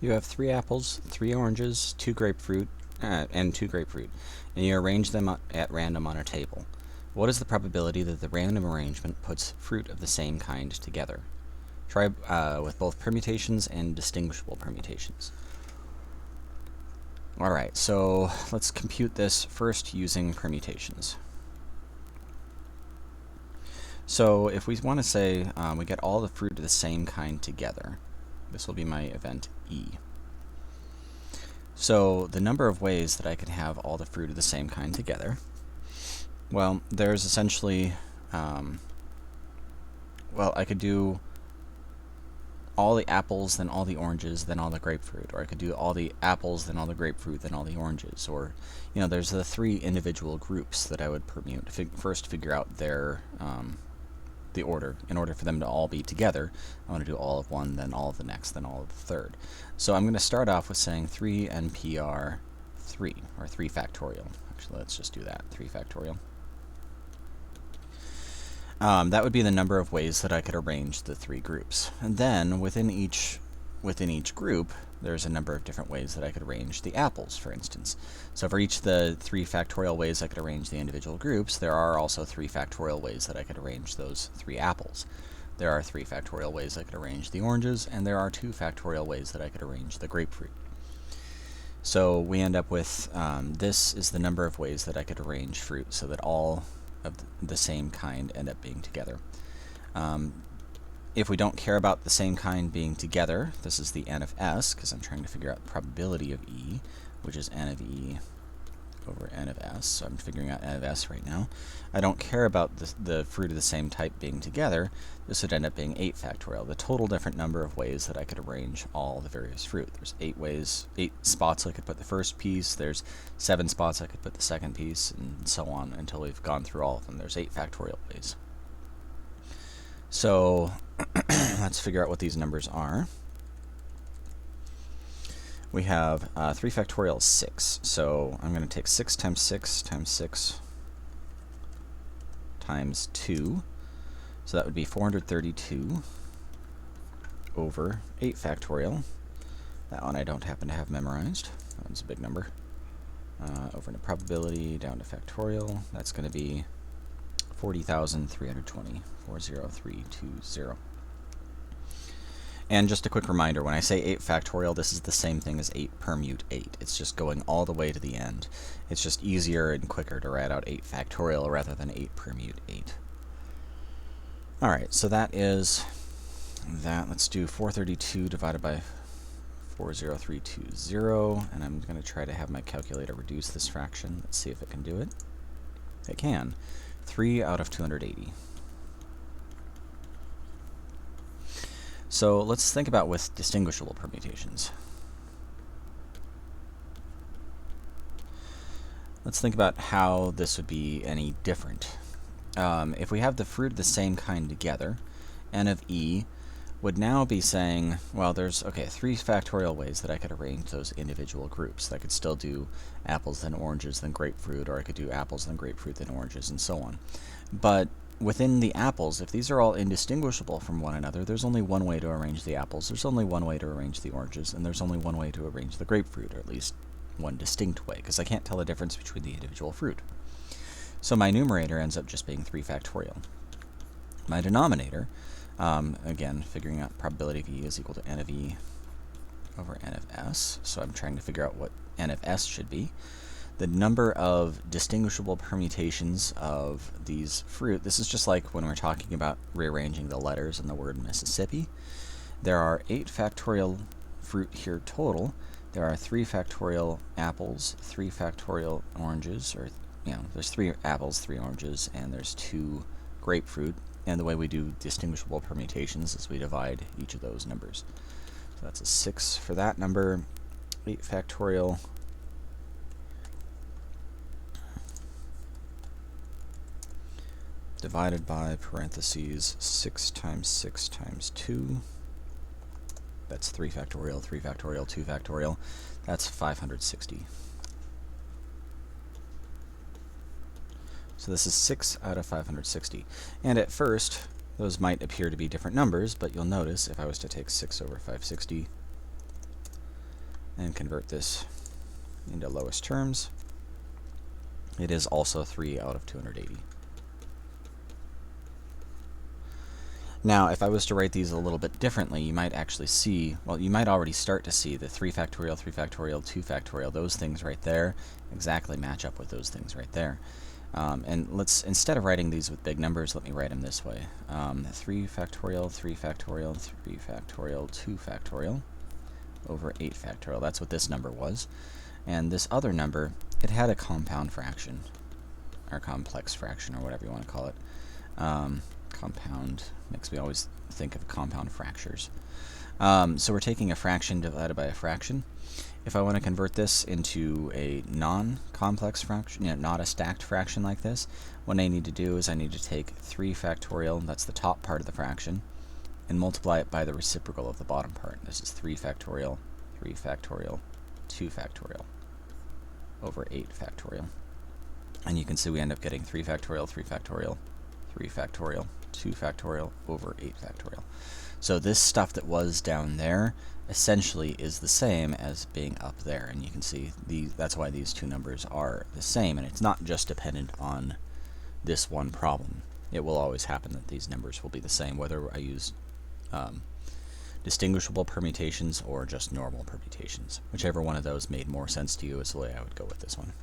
You have 3 apples, 3 oranges, 2 grapefruit, and 2 grapefruit, and you arrange them at random on a table. What is the probability that the random arrangement puts fruit of the same kind together? Try with both permutations and distinguishable permutations. Alright, so let's compute this first using permutations. So if we want to say we get all the fruit of the same kind together, this will be my event E. So the number of ways that I could have all the fruit of the same kind together, well, there's essentially, I could do all the apples, then all the oranges, then all the grapefruit, or I could do all the apples, then all the grapefruit, then all the oranges, or, there's the 3 individual groups that I would permute. First figure out their, the order. In order for them to all be together, I want to do all of one, then all of the next, then all of the third. So I'm going to start off with saying 3 NPR 3, or 3 factorial. Actually, let's just do that, 3 factorial. That would be the number of ways that I could arrange the 3 groups. And then within each group, there's a number of different ways that I could arrange the apples, for instance. So for each of the 3 factorial ways I could arrange the individual groups, there are also 3 factorial ways that I could arrange those 3 apples. There are 3 factorial ways I could arrange the oranges, and there are 2 factorial ways that I could arrange the grapefruit. So we end up with, this is the number of ways that I could arrange fruit so that all of the same kind end up being together. If we don't care about the same kind being together, this is the n of s, because I'm trying to figure out the probability of E, which is n of E over n of s, so I'm figuring out n of s right now. I don't care about the fruit of the same type being together. This would end up being 8 factorial, the total different number of ways that I could arrange all the various fruit. There's 8 spots I could put the first piece, there's 7 spots I could put the second piece, and so on until we've gone through all of them. There's 8 factorial ways. So let's figure out what these numbers are. We have 3 factorial is 6, so I'm going to take 6 times 6 times 6 times 2, so that would be 432 over 8 factorial. That one I don't happen to have memorized. That one's a big number. Over into probability, down to factorial, that's going to be 40,320, 40320. And just a quick reminder, when I say 8 factorial, this is the same thing as 8 permute 8. It's just going all the way to the end. It's just easier and quicker to write out 8 factorial rather than 8 permute 8. Alright, so that is that. Let's do 432 divided by 40320, and I'm going to try to have my calculator reduce this fraction. Let's see if it can do it. It can. 3 out of 280. So let's think about with distinguishable permutations. Let's think about how this would be any different. If we have the fruit of the same kind together, n of E would now be saying, well, there's, 3 factorial ways that I could arrange those individual groups. I could still do apples, then oranges, then grapefruit, or I could do apples, then grapefruit, then oranges, and so on. But within the apples, if these are all indistinguishable from one another, there's only one way to arrange the apples, there's only one way to arrange the oranges, and there's only one way to arrange the grapefruit, or at least one distinct way, because I can't tell the difference between the individual fruit. So my numerator ends up just being 3 factorial. My denominator, again, figuring out probability of E is equal to n of E over n of s, so I'm trying to figure out what n of s should be. The number of distinguishable permutations of these fruit, this is just like when we're talking about rearranging the letters in the word Mississippi. There are 8 factorial fruit here total. There are 3 factorial apples, 3 factorial oranges, or, there's 3 apples, 3 oranges, and there's 2 grapefruit. And the way we do distinguishable permutations is we divide each of those numbers. So that's a 6 for that number, 8 factorial, divided by parentheses 6 times 6 times 2. That's 3 factorial, 3 factorial, 2 factorial. That's 560. So this is 6 out of 560. And at first, those might appear to be different numbers, but you'll notice if I was to take 6 over 560, and convert this into lowest terms, it is also 3 out of 280. Now, if I was to write these a little bit differently, you might actually see, well, you might already start to see the 3 factorial, 3 factorial, 2 factorial, those things right there exactly match up with those things right there. And let's, instead of writing these with big numbers, let me write them this way. 3 factorial, 3 factorial, 3 factorial, 2 factorial over 8 factorial. That's what this number was. And this other number, it had a compound fraction, or complex fraction, or whatever you want to call it. Compound makes me always think of compound fractures. So we're taking a fraction divided by a fraction. If I want to convert this into a non-complex fraction, not a stacked fraction like this, what I need to do is I need to take 3 factorial, that's the top part of the fraction, and multiply it by the reciprocal of the bottom part. This is 3 factorial, 3 factorial, 2 factorial over 8 factorial. And you can see we end up getting 3 factorial, 3 factorial, 3 factorial, 2 factorial over 8 factorial. So this stuff that was down there essentially is the same as being up there, and you can see that's why these two numbers are the same, and it's not just dependent on this one problem. It will always happen that these numbers will be the same, whether I use distinguishable permutations or just normal permutations. Whichever one of those made more sense to you is the way I would go with this one.